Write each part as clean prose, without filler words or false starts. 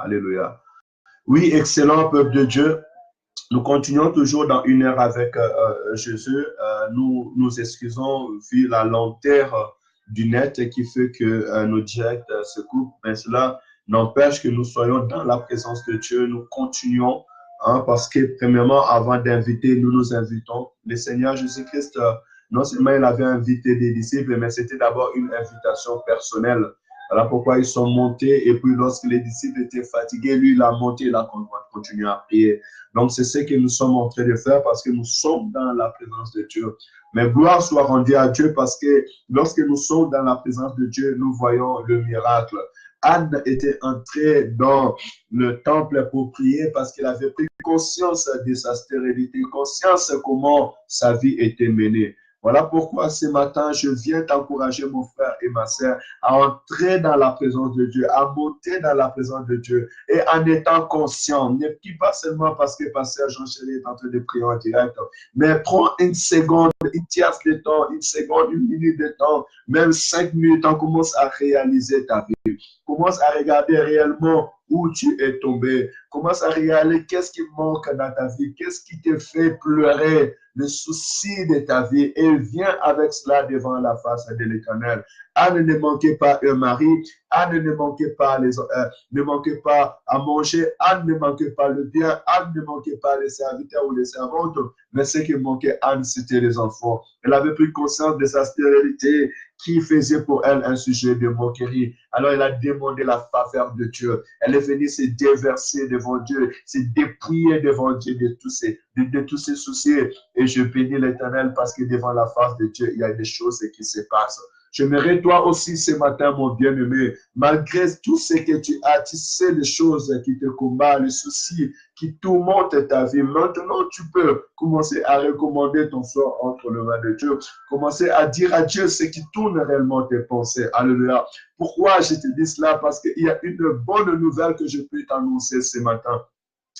Alléluia. Oui, excellent peuple de Dieu. Nous continuons toujours dans une heure avec Jésus. Nous nous excusons vu la lenteur du net qui fait que nos directs se coupent. Mais cela n'empêche que nous soyons dans la présence de Dieu. Nous continuons parce que premièrement, avant d'inviter, nous nous invitons. Le Seigneur Jésus-Christ, non seulement il avait invité des disciples, mais c'était d'abord une invitation personnelle. Voilà pourquoi ils sont montés et puis lorsque les disciples étaient fatigués, lui, il a monté, il a continué à prier. Donc, c'est ce que nous sommes en train de faire parce que nous sommes dans la présence de Dieu. Mais gloire soit rendue à Dieu parce que lorsque nous sommes dans la présence de Dieu, nous voyons le miracle. Anne était entrée dans le temple pour prier parce qu'il avait pris conscience de sa stérilité, conscience de comment sa vie était menée. Voilà pourquoi ce matin, je viens t'encourager, mon frère et ma sœur, à entrer dans la présence de Dieu, à monter dans la présence de Dieu et en étant conscient. Ne prie pas seulement parce que Pasteur Jean-Chéri est en train de prier en direct, mais prends une seconde, une tierce de temps, une seconde, une minute de temps, même 5 minutes, on commence à réaliser ta vie. Commence à regarder réellement où tu es tombé. Commence à regarder qu'est-ce qui manque dans ta vie, qu'est-ce qui te fait pleurer, le souci de ta vie, et viens avec cela devant la face de l'Éternel. Anne ne manquait pas un mari, Anne ne manquait pas ne manquait pas à manger, Anne ne manquait pas le bien, Anne ne manquait pas les serviteurs ou les servantes, mais ce qui manquait Anne, c'était les enfants. Elle avait pris conscience de sa stérilité qui faisait pour elle un sujet de moquerie. Alors elle a demandé la faveur de Dieu. Elle est venue se déverser devant Dieu, se dépouiller devant Dieu de tous ses soucis. Et je bénis l'Éternel parce que devant la face de Dieu, il y a des choses qui se passent. J'aimerais toi aussi ce matin, mon bien-aimé, malgré tout ce que tu as, tu sais les choses qui te combattent, les soucis qui tourmentent ta vie. Maintenant, tu peux commencer à recommander ton sort entre les mains de Dieu. Commencer à dire à Dieu ce qui tourne réellement tes pensées. Alléluia. Pourquoi je te dis cela? Parce qu'il y a une bonne nouvelle que je peux t'annoncer ce matin.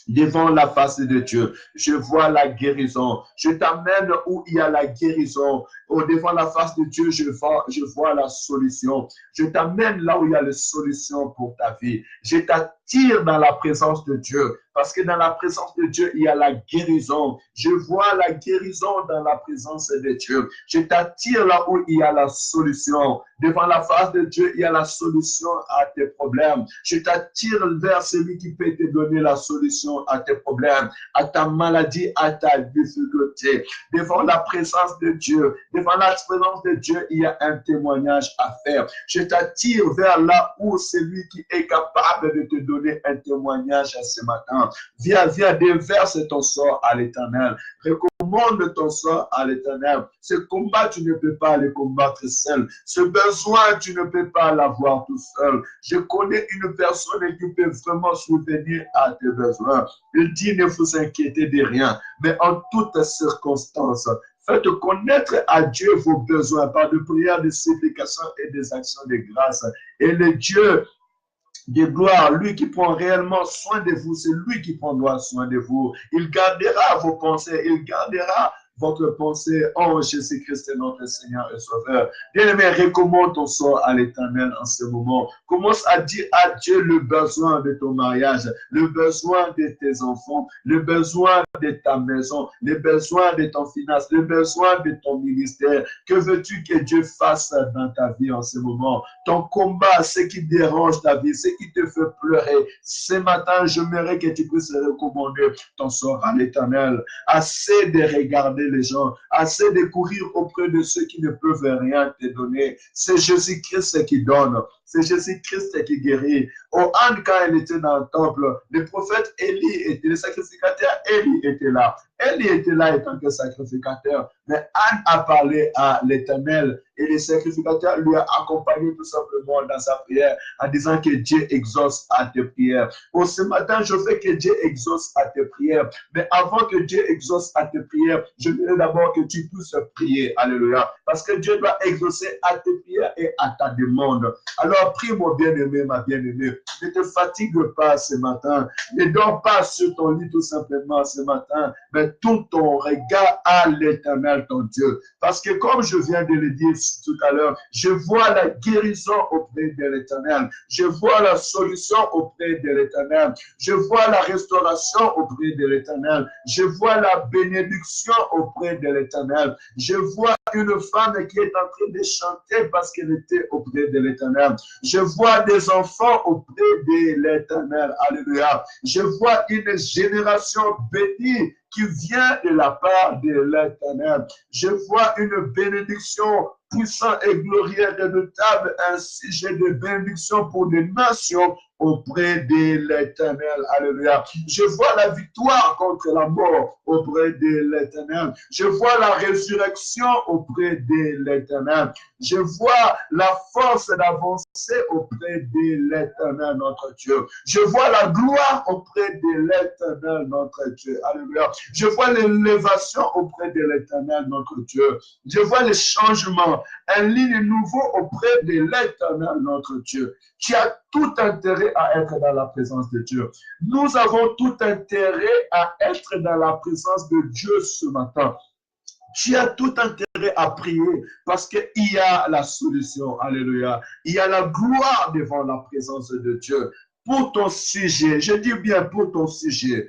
Devant la face de Dieu, je vois la guérison. Je t'amène où il y a la guérison. Devant la face de Dieu, je vois la solution. Je t'amène là où il y a la solution pour ta vie. Je t'attire dans la présence de Dieu. Parce que dans la présence de Dieu, il y a la guérison. Je vois la guérison dans la présence de Dieu. Je t'attire là où il y a la solution. Devant la face de Dieu, il y a la solution à tes problèmes. Je t'attire vers celui qui peut te donner la solution à tes problèmes, à ta maladie, à ta difficulté. Devant la présence de Dieu, devant la présence de Dieu, il y a un témoignage à faire. Je t'attire vers là où celui qui est capable de te donner un témoignage à ce matin. Viens, déverse ton sort à l'Éternel. Recommande ton sort à l'Éternel. Ce combat, tu ne peux pas le combattre seul. Ce besoin, tu ne peux pas l'avoir tout seul. Je connais une personne qui peut vraiment souvenir à tes besoins. Il dit, ne vous inquiétez de rien, mais en toutes circonstances, faites connaître à Dieu vos besoins par des prières, des supplications et des actions de grâce. Et le Dieu de gloire, lui qui prend réellement soin de vous, c'est lui qui prendra soin de vous. Il gardera vos pensées, il gardera votre pensée en Jésus-Christ, notre Seigneur et Sauveur. Bien-aimé, recommande ton sort à l'Éternel en ce moment. Commence à dire à Dieu le besoin de ton mariage, le besoin de tes enfants, le besoin de ta maison, le besoin de ton finance, le besoin de ton ministère. Que veux-tu que Dieu fasse dans ta vie en ce moment? Ton combat, ce qui dérange ta vie, ce qui te fait pleurer. Ce matin, j'aimerais que tu puisses recommander ton sort à l'Éternel. Assez de regarder les gens, assez de courir auprès de ceux qui ne peuvent rien te donner. C'est Jésus-Christ qui donne. C'est Jésus-Christ qui guérit. Oh, Anne, quand elle était dans le temple, le prophète Élie était, le sacrificateur Élie était là. Élie était là étant que sacrificateur. Mais Anne a parlé à l'Éternel et le sacrificateur lui a accompagné tout simplement dans sa prière en disant que Dieu exauce à tes prières. Oh, ce matin, je veux que Dieu exauce à tes prières. Mais avant que Dieu exauce à tes prières, je veux d'abord que tu puisses prier. Alléluia. Parce que Dieu doit exaucer à tes prières et à ta demande. Alors, Alors prie, mon bien-aimé, ma bien-aimée. Ne te fatigue pas ce matin. Ne dors pas sur ton lit tout simplement ce matin, mais tout ton regard à l'Éternel, ton Dieu. Parce que comme je viens de le dire tout à l'heure, je vois la guérison auprès de l'Éternel. Je vois la solution auprès de l'Éternel. Je vois la restauration auprès de l'Éternel. Je vois la bénédiction auprès de l'Éternel. Je vois une femme qui est en train de chanter parce qu'elle était auprès de l'Éternel. Je vois des enfants auprès de l'Éternel. Alléluia. Je vois une génération bénie qui vient de la part de l'Éternel. Je vois une bénédiction puissante et glorieuse et notable, ainsi j'ai des bénédictions pour des nations auprès de l'Éternel. Alléluia. Je vois la victoire contre la mort auprès de l'Éternel. Je vois la résurrection auprès de l'Éternel. Je vois la force d'avancer auprès de l'Éternel, notre Dieu. Je vois la gloire auprès de l'Éternel, notre Dieu. Alléluia. Je vois l'élévation auprès de l'Éternel, notre Dieu. Je vois les changements, un ligne nouveau auprès de l'Éternel, notre Dieu. Tu as tout intérêt à être dans la présence de Dieu. Nous avons tout intérêt à être dans la présence de Dieu ce matin. Tu as tout intérêt à prier parce qu'il y a la solution. Alléluia. Il y a la gloire devant la présence de Dieu. Pour ton sujet, je dis bien pour ton sujet,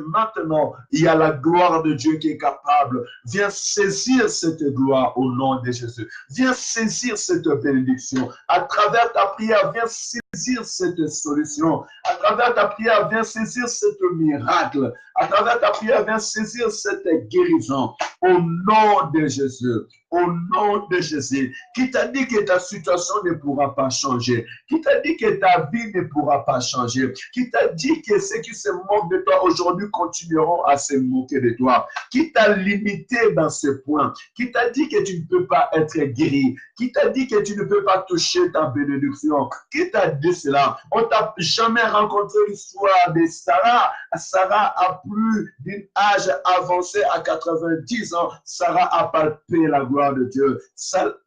maintenant, il y a la gloire de Dieu qui est capable. Viens saisir cette gloire au nom de Jésus. Viens saisir cette bénédiction. À travers ta prière, viens saisir cette solution. À travers ta prière, viens saisir cette miracle. À travers ta prière, viens saisir cette guérison. Au nom de Jésus. Au nom de Jésus. Qui t'a dit que ta situation ne pourra pas changer? Qui t'a dit que ta vie ne pourra pas changer? Qui t'a dit que ceux qui se moquent de toi aujourd'hui continueront à se moquer de toi? Qui t'a limité dans ce point? Qui t'a dit que tu ne peux pas être guéri? Qui t'a dit que tu ne peux pas toucher ta bénédiction? Qui t'a dit cela? On t'a jamais rencontré l'histoire de Sarah. Sarah a plus d'un âge avancé à 90 ans. Sarah a palpé la gloire de Dieu.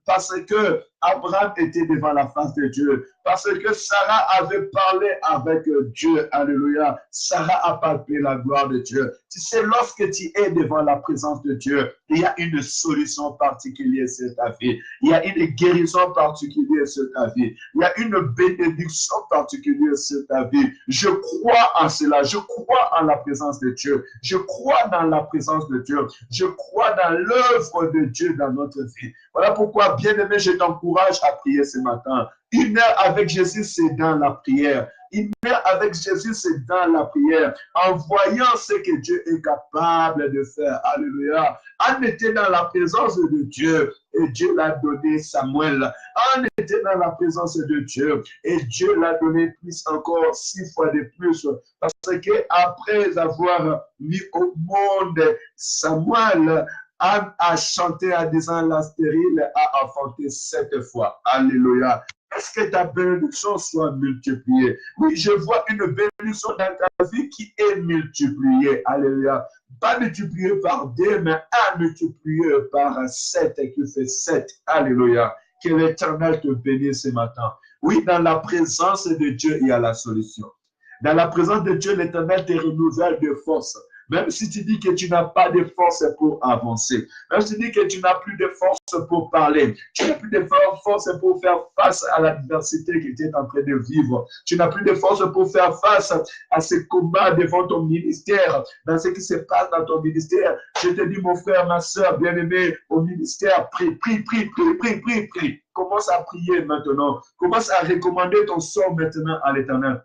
Parce que Abraham était devant la face de Dieu. Parce que Sarah avait parlé avec Dieu. Alléluia. Sarah a palpé la gloire de Dieu. Tu sais, lorsque tu es devant la présence de Dieu, il y a une solution particulière sur ta vie. Il y a une guérison particulière sur ta vie. Il y a une bénédiction particulière sur ta vie. Je crois en cela. Je crois en la présence de Dieu. Je crois dans la présence de Dieu. Je crois dans l'œuvre de Dieu dans notre vie. Voilà pourquoi, bien-aimé, je t'encourage à prier ce matin. Une heure avec Jésus, c'est dans la prière. Une heure avec Jésus, c'est dans la prière. En voyant ce que Dieu est capable de faire. Alléluia. Anne était dans la présence de Dieu et Dieu l'a donné Samuel. Anne était dans la présence de Dieu et Dieu l'a donné plus encore, 6 fois de plus. Parce que après avoir mis au monde Samuel, Anne a chanté en disant la stérile a enfanté 7 fois. Alléluia. Est-ce que ta bénédiction soit multipliée? Oui, je vois une bénédiction dans ta vie qui est multipliée. Alléluia. Pas multipliée par 2, mais multipliée par 7 qui fait 7. Alléluia. Que l'Éternel te bénisse ce matin. Oui, dans la présence de Dieu, il y a la solution. Dans la présence de Dieu, l'Éternel te renouvelle de force. Même si tu dis que tu n'as pas de force pour avancer, même si tu dis que tu n'as plus de force pour parler, tu n'as plus de force pour faire face à l'adversité que tu es en train de vivre, tu n'as plus de force pour faire face à ce combat devant ton ministère, dans ce qui se passe dans ton ministère, je te dis, mon frère, ma soeur, bien-aimé, au ministère, prie. Commence à prier maintenant. Commence à recommander ton sort maintenant à l'Éternel.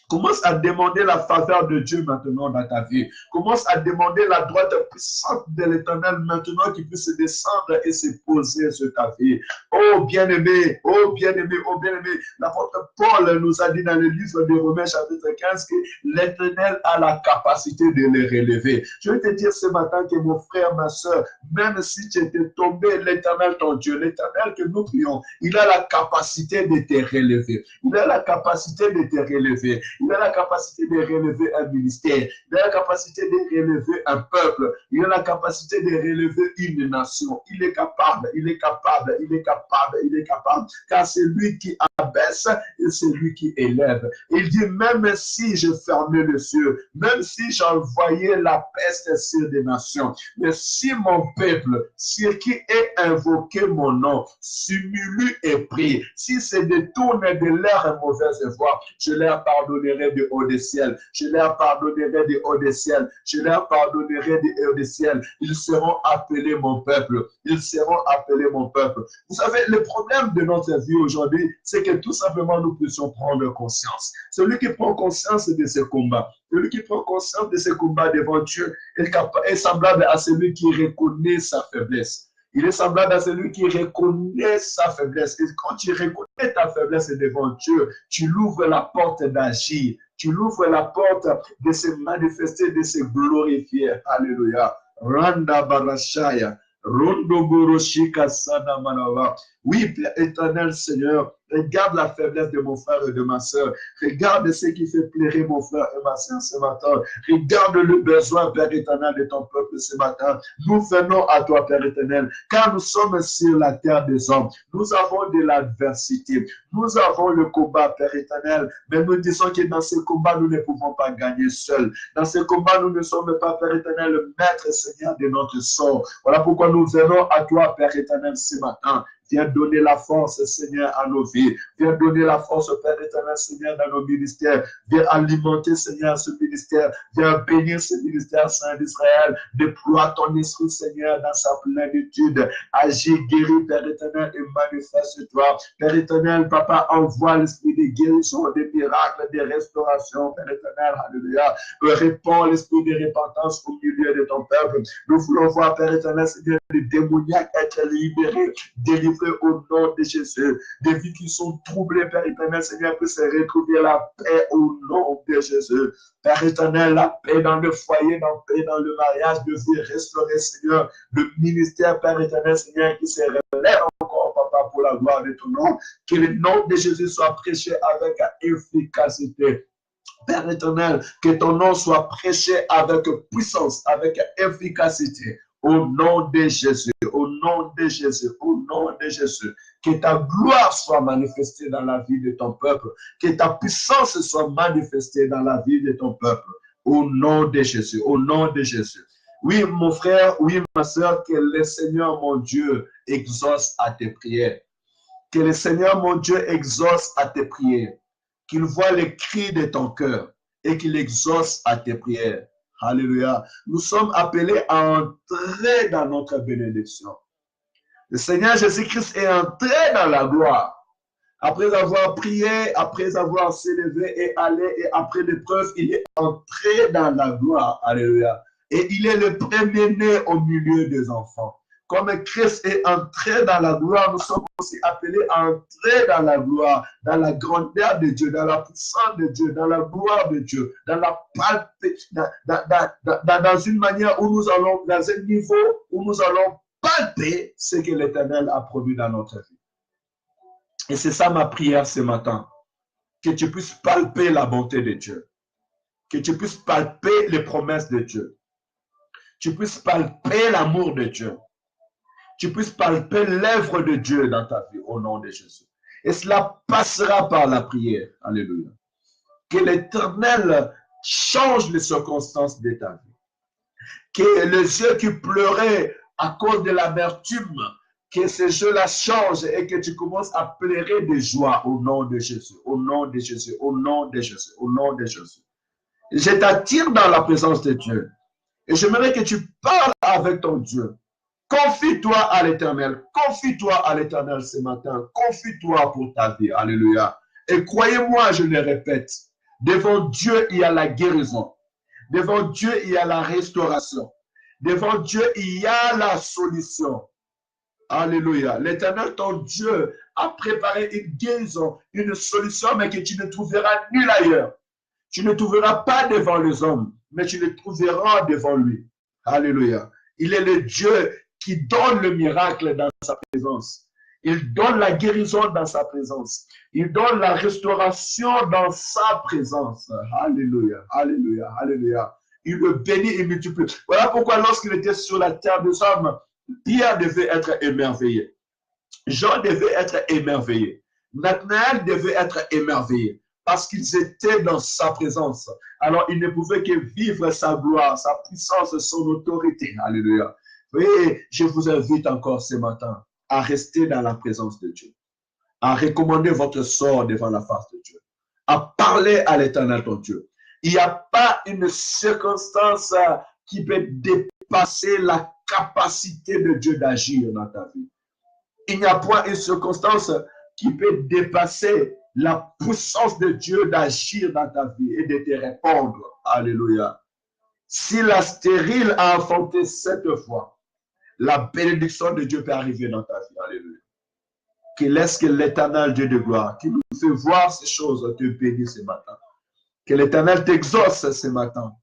Commence à demander la faveur de Dieu maintenant dans ta vie. Commence à demander la droite puissante de l'Éternel maintenant qui puisse descendre et se poser sur ta vie. Oh bien-aimé, oh bien-aimé, oh bien-aimé. L'apôtre Paul nous a dit dans le livre de Romains chapitre 15 que l'Éternel a la capacité de les relever. Je vais te dire ce matin que mon frère, ma soeur, même si tu étais tombé, l'Éternel ton Dieu, l'Éternel que nous prions, il a la capacité de te relever. Il a la capacité de te relever. Il a la capacité de relever un ministère. Il a la capacité de relever un peuple. Il a la capacité de relever une nation. Il est capable, il est capable, il est capable, il est capable. Car c'est lui qui abaisse et c'est lui qui élève. Il dit, même si je fermais les cieux, même si j'envoyais la peste sur des nations, mais si mon peuple, sur qui est invoqué mon nom, s'humilie et prie, si se détourne de leur mauvaise voie, je leur pardonnerai du haut des ciels. Je leur pardonnerai du haut des ciels. Je leur pardonnerai du haut des ciels. Ils seront appelés mon peuple. Ils seront appelés mon peuple. Vous savez, le problème de notre vie aujourd'hui, c'est que tout simplement nous puissions prendre conscience. Celui qui prend conscience de ce combat, celui qui prend conscience de ce combat devant Dieu est semblable à celui qui reconnaît sa faiblesse. Il est semblable à celui qui reconnaît sa faiblesse. Et quand tu reconnais ta faiblesse devant Dieu, tu l'ouvres la porte d'agir. Tu l'ouvres la porte de se manifester, de se glorifier. Alléluia. Randa barashaya. Rondo boroshika sana manava. Oui, Père éternel Seigneur, regarde la faiblesse de mon frère et de ma soeur. Regarde ce qui fait pleurer mon frère et ma soeur ce matin. Regarde le besoin, Père éternel, de ton peuple ce matin. Nous venons à toi, Père éternel, car nous sommes sur la terre des hommes. Nous avons de l'adversité. Nous avons le combat, Père éternel. Mais nous disons que dans ce combat, nous ne pouvons pas gagner seuls. Dans ce combat, nous ne sommes pas, Père éternel, le maître Seigneur de notre sort. Voilà pourquoi nous venons à toi, Père éternel, ce matin. Viens donner la force, Seigneur, à nos vies. Viens donner la force, Père éternel, Seigneur, dans nos ministères. Viens alimenter, Seigneur, ce ministère. Viens bénir ce ministère, Saint d'Israël. Déploie ton esprit, Seigneur, dans sa plénitude. Agis, guéris, Père éternel, et manifeste-toi. Père éternel, Papa, envoie l'esprit de guérison, des miracles, des restaurations, Père éternel, alléluia. Répands l'esprit de repentance au milieu de ton peuple. Nous voulons voir, Père éternel, Seigneur, les démoniaques être libérés, délivrés au nom de Jésus. Des vies qui sont troublées, Père éternel, Seigneur, puisse retrouver la paix au nom de Jésus. Père éternel, la paix dans le foyer, la paix dans le mariage, de vie restaurer, Seigneur, le ministère, Père éternel, Seigneur, qui se relève encore, Papa, pour la gloire de ton nom. Que le nom de Jésus soit prêché avec efficacité. Père éternel, que ton nom soit prêché avec puissance, avec efficacité. Au nom de Jésus, au nom de Jésus, au nom de Jésus. Que ta gloire soit manifestée dans la vie de ton peuple. Que ta puissance soit manifestée dans la vie de ton peuple. Au nom de Jésus, au nom de Jésus. Oui, mon frère, oui, ma soeur, que le Seigneur, mon Dieu, exauce à tes prières. Que le Seigneur, mon Dieu, exauce à tes prières. Qu'il voit les cris de ton cœur et qu'il exauce à tes prières. Alléluia. Nous sommes appelés à entrer dans notre bénédiction. Le Seigneur Jésus-Christ est entré dans la gloire. Après avoir prié, après avoir s'élevé et allé, et après l'épreuve, il est entré dans la gloire. Alléluia. Et il est le premier-né au milieu des enfants. Comme Christ est entré dans la gloire, nous sommes aussi appelés à entrer dans la gloire, dans la grandeur de Dieu, dans la puissance de Dieu, dans la gloire de Dieu, dans la dans une manière où nous allons, dans un niveau où nous allons palper ce que l'Éternel a produit dans notre vie. Et c'est ça ma prière ce matin, que tu puisses palper la bonté de Dieu, que tu puisses palper les promesses de Dieu, tu puisses palper l'amour de Dieu, tu puisses palper l'œuvre de Dieu dans ta vie au nom de Jésus. Et cela passera par la prière. Alléluia. Que l'Éternel change les circonstances de ta vie. Que les yeux qui pleuraient à cause de l'amertume, que ces yeux-là changent et que tu commences à pleurer de joie au nom de Jésus, au nom de Jésus, au nom de Jésus, au nom de Jésus. Je t'attire dans la présence de Dieu. Et j'aimerais que tu parles avec ton Dieu. Confie-toi à l'Éternel. Confie-toi à l'Éternel ce matin. Confie-toi pour ta vie. Alléluia. Et croyez-moi, je le répète, devant Dieu, il y a la guérison. Devant Dieu, il y a la restauration. Devant Dieu, il y a la solution. Alléluia. L'Éternel, ton Dieu, a préparé une guérison, une solution, mais que tu ne trouveras nulle ailleurs. Tu ne trouveras pas devant les hommes, mais tu le trouveras devant lui. Alléluia. Il est le Dieu qui donne le miracle dans sa présence. Il donne la guérison dans sa présence. Il donne la restauration dans sa présence. Alléluia, alléluia, alléluia. Il le bénit et multiplie. Voilà pourquoi lorsqu'il était sur la terre des hommes, Pierre devait être émerveillé. Jean devait être émerveillé. Nathanaël devait être émerveillé parce qu'ils étaient dans sa présence. Alors, ils ne pouvaient que vivre sa gloire, sa puissance, son autorité. Alléluia. Et je vous invite encore ce matin à rester dans la présence de Dieu, à recommander votre sort devant la face de Dieu, à parler à l'Éternel ton Dieu. Il n'y a pas une circonstance qui peut dépasser la capacité de Dieu d'agir dans ta vie. Il n'y a point une circonstance qui peut dépasser la puissance de Dieu d'agir dans ta vie et de te répondre. Alléluia. Si la stérile a enfanté 7 fois, la bénédiction de Dieu peut arriver dans ta vie. Alléluia. Que laisse que l'Éternel Dieu de gloire, qui nous fait voir ces choses, te bénisse ce matin. Que l'Éternel t'exauce ce matin.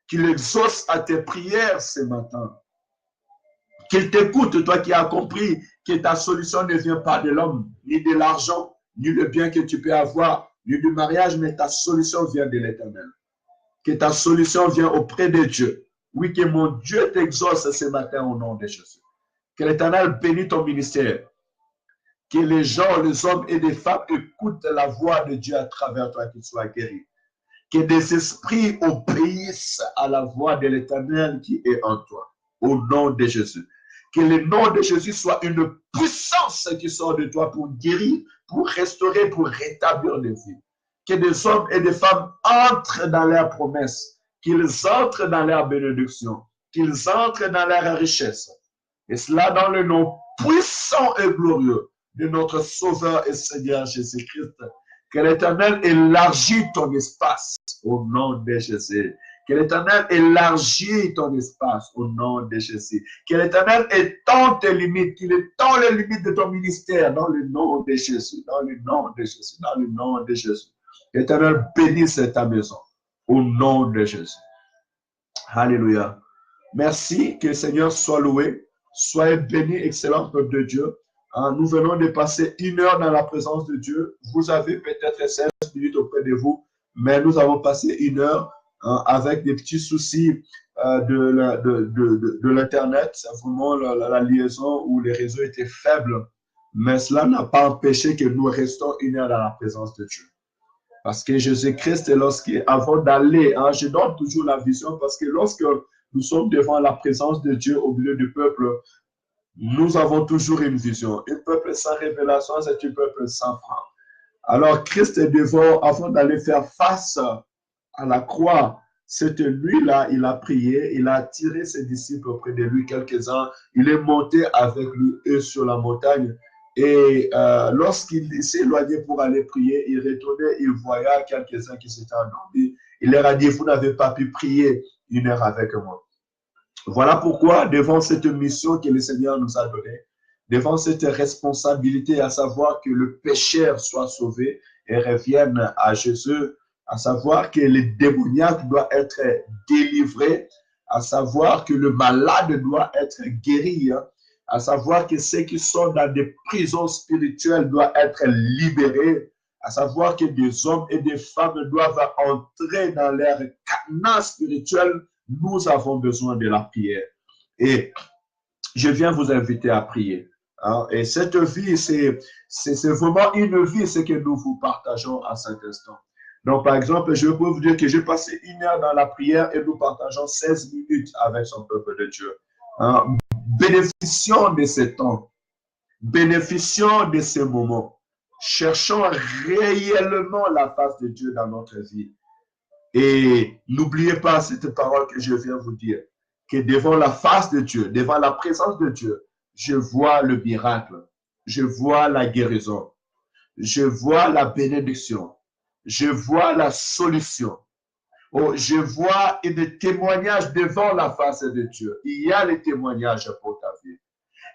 Qu'il exauce à tes prières ce matin. Qu'il t'écoute, toi qui as compris que ta solution ne vient pas de l'homme, ni de l'argent, ni le bien que tu peux avoir, ni du mariage, mais ta solution vient de l'Éternel. Que ta solution vient auprès de Dieu. Oui, que mon Dieu t'exauce ce matin au nom de Jésus. Que l'Éternel bénisse ton ministère. Que les gens, les hommes et les femmes écoutent la voix de Dieu à travers toi, qu'ils soient guéris. Que des esprits obéissent à la voix de l'Éternel qui est en toi. Au nom de Jésus. Que le nom de Jésus soit une puissance qui sort de toi pour guérir, pour restaurer, pour rétablir les vies. Que des hommes et des femmes entrent dans leurs promesses, qu'ils entrent dans leur bénédiction, qu'ils entrent dans leur richesse. Et cela dans le nom puissant et glorieux de notre Sauveur et Seigneur Jésus-Christ. Que l'Éternel élargisse ton espace au nom de Jésus. Que l'Éternel élargisse ton espace au nom de Jésus. Que l'Éternel étend tes limites, qu'il étend les limites de ton ministère dans le nom de Jésus, dans le nom de Jésus, dans le nom de Jésus. Que l'Éternel bénisse ta maison au nom de Jésus. Alléluia. Merci, que le Seigneur soit loué. Soyez bénis, excellent peuple de Dieu. Nous venons de passer 1 heure dans la présence de Dieu. Vous avez peut-être 16 minutes auprès de vous, mais nous avons passé 1 heure avec des petits soucis de l'Internet. C'est vraiment la liaison où les réseaux étaient faibles. Mais cela n'a pas empêché que nous restons 1 heure dans la présence de Dieu. Parce que Jésus-Christ, avant d'aller, je donne toujours la vision, parce que lorsque nous sommes devant la présence de Dieu au milieu du peuple, nous avons toujours une vision. Un peuple sans révélation, c'est un peuple sans foi. Alors Christ est devant, avant d'aller faire face à la croix, cette nuit-là, il a prié, il a attiré ses disciples auprès de lui quelques-uns, il est monté avec lui sur la montagne. Et lorsqu'il s'est éloigné pour aller prier, il retournait, il voyait quelques-uns qui s'étaient endormis. Il leur a dit, vous n'avez pas pu prier 1 heure avec moi. Voilà pourquoi, devant cette mission que le Seigneur nous a donnée, devant cette responsabilité, à savoir que le pécheur soit sauvé et revienne à Jésus, à savoir que le démoniaque doit être délivré, à savoir que le malade doit être guéri, à savoir que ceux qui sont dans des prisons spirituelles doivent être libérés, à savoir que des hommes et des femmes doivent entrer dans leur cadenas spirituel. Nous avons besoin de la prière. Et je viens vous inviter à prier. Et cette vie, c'est vraiment une vie, ce que nous vous partageons à cet instant. Donc, par exemple, je peux vous dire que j'ai passé 1 heure dans la prière et nous partageons 16 minutes avec son peuple de Dieu. Bénéficions de ce temps. Bénéficions de ces moments. Cherchons réellement la face de Dieu dans notre vie. Et n'oubliez pas cette parole que je viens vous dire, que devant la face de Dieu, devant la présence de Dieu, je vois le miracle, je vois la guérison, je vois la bénédiction, je vois la solution. Oh, je vois des témoignages devant la face de Dieu. Il y a les témoignages pour ta vie.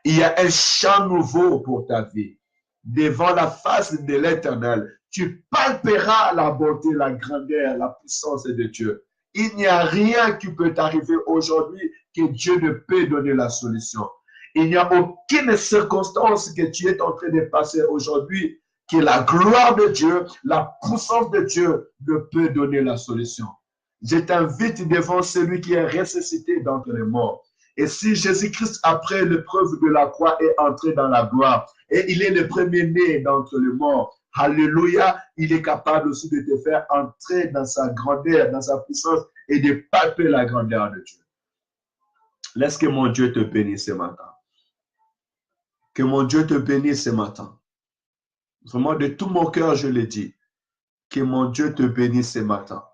Il y a un chant nouveau pour ta vie. Devant la face de l'Éternel, tu palperas la bonté, la grandeur, la puissance de Dieu. Il n'y a rien qui peut t'arriver aujourd'hui que Dieu ne peut donner la solution. Il n'y a aucune circonstance que tu es en train de passer aujourd'hui que la gloire de Dieu, la puissance de Dieu ne peut donner la solution. Je t'invite devant celui qui est ressuscité d'entre les morts. Et si Jésus-Christ, après l'épreuve de la croix, est entré dans la gloire, et il est le premier-né d'entre les morts, alléluia, il est capable aussi de te faire entrer dans sa grandeur, dans sa puissance, et de palper la grandeur de Dieu. Laisse que mon Dieu te bénisse ce matin. Que mon Dieu te bénisse ce matin. Vraiment, de tout mon cœur, je le dis. Que mon Dieu te bénisse ce matin.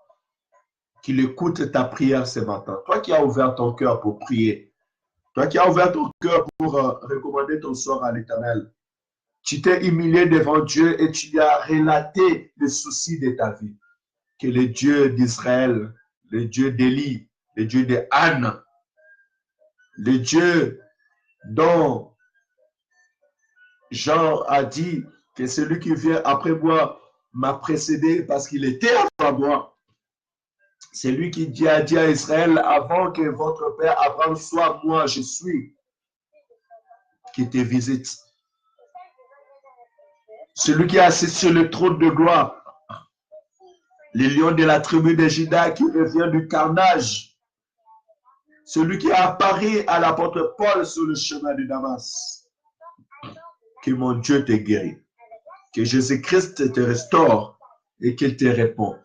Qu'il écoute ta prière ce matin. Toi qui as ouvert ton cœur pour prier. Toi qui as ouvert ton cœur pour recommander ton sort à l'Éternel. Tu t'es humilié devant Dieu et tu lui as relaté les soucis de ta vie. Que le Dieu d'Israël, le Dieu d'Élie, le Dieu de Anne, le Dieu dont Jean a dit que celui qui vient après moi m'a précédé parce qu'il était avant moi. C'est lui qui a dit à Israël, avant que votre père Abraham soit moi, je suis, qui te visite. Celui qui est assis sur le trône de gloire, le lion de la tribu de Juda qui revient du carnage, celui qui a apparu à l'apôtre Paul sur le chemin de Damas. Que mon Dieu te guérit, que Jésus-Christ te restaure et qu'il te répond.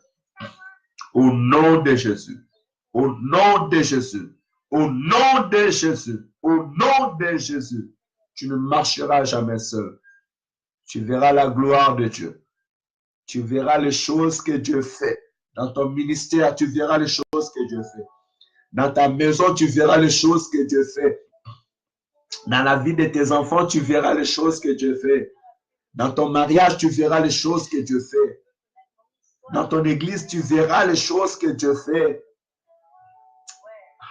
Au nom de Jésus, au nom de Jésus, au nom de Jésus, au nom de Jésus, tu ne marcheras jamais seul. Tu verras la gloire de Dieu. Tu verras les choses que Dieu fait. Dans ton ministère, tu verras les choses que Dieu fait. Dans ta maison, tu verras les choses que Dieu fait. Dans la vie de tes enfants, tu verras les choses que Dieu fait. Dans ton mariage, tu verras les choses que Dieu fait. Dans ton église, tu verras les choses que Dieu fait.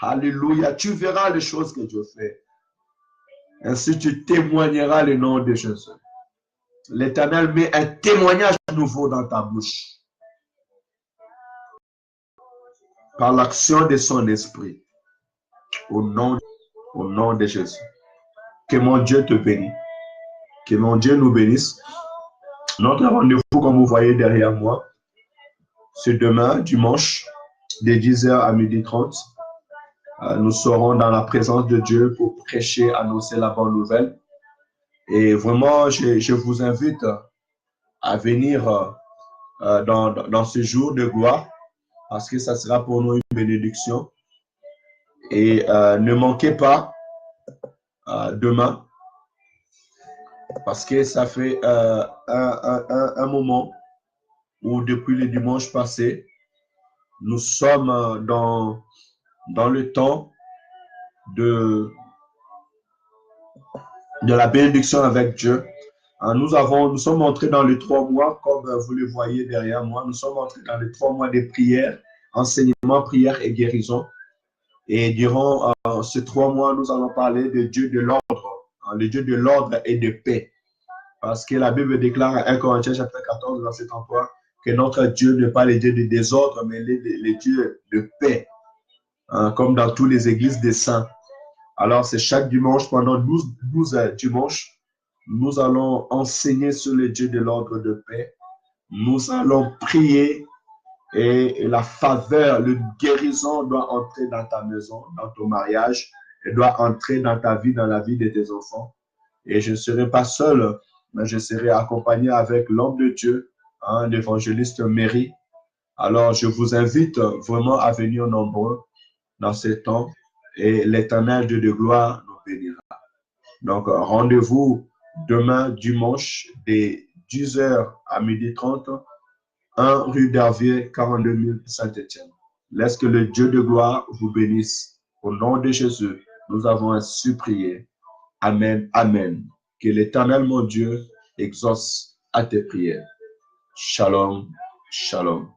Alléluia. Tu verras les choses que Dieu fait. Ainsi, tu témoigneras le nom de Jésus. L'Éternel met un témoignage nouveau dans ta bouche. Par l'action de son esprit. Au nom de Jésus. Que mon Dieu te bénisse. Que mon Dieu nous bénisse. Notre rendez-vous, comme vous voyez derrière moi, c'est demain, dimanche, de 10h à 12h30. Nous serons dans la présence de Dieu pour prêcher, annoncer la bonne nouvelle. Et vraiment, je vous invite à venir dans ce jour de gloire parce que ça sera pour nous une bénédiction. Et ne manquez pas demain parce que ça fait un moment où depuis le dimanche passé, nous sommes dans le temps de la bénédiction avec Dieu. Nous sommes entrés dans les 3 mois, comme vous le voyez derrière moi. Nous sommes entrés dans les 3 mois de prière, enseignement, prière et guérison. Et durant ces 3 mois, nous allons parler de Dieu de l'ordre, le Dieu de l'ordre et de paix. Parce que la Bible déclare à 1 Corinthiens chapitre 14, verset 33, que notre Dieu n'est pas le Dieu de désordre, mais le Dieu de paix, comme dans toutes les églises des saints. Alors, c'est chaque dimanche, pendant 12 dimanches, nous allons enseigner sur le Dieu de l'ordre de paix. Nous allons prier et la faveur, le guérison doit entrer dans ta maison, dans ton mariage, et doit entrer dans ta vie, dans la vie de tes enfants. Et je ne serai pas seul, mais je serai accompagné avec l'homme de Dieu, l'évangéliste Mary. Alors, je vous invite vraiment à venir nombreux dans ces temps et l'Éternel Dieu de gloire nous bénira. Donc, rendez-vous demain, dimanche, de 10h à 12h30, 1 rue d'Herviers, 42 000 Saint-Étienne. Laisse que le Dieu de gloire vous bénisse. Au nom de Jésus, nous avons ainsi prié. Amen, amen. Que l'Éternel, mon Dieu, exauce à tes prières. Shalom, shalom.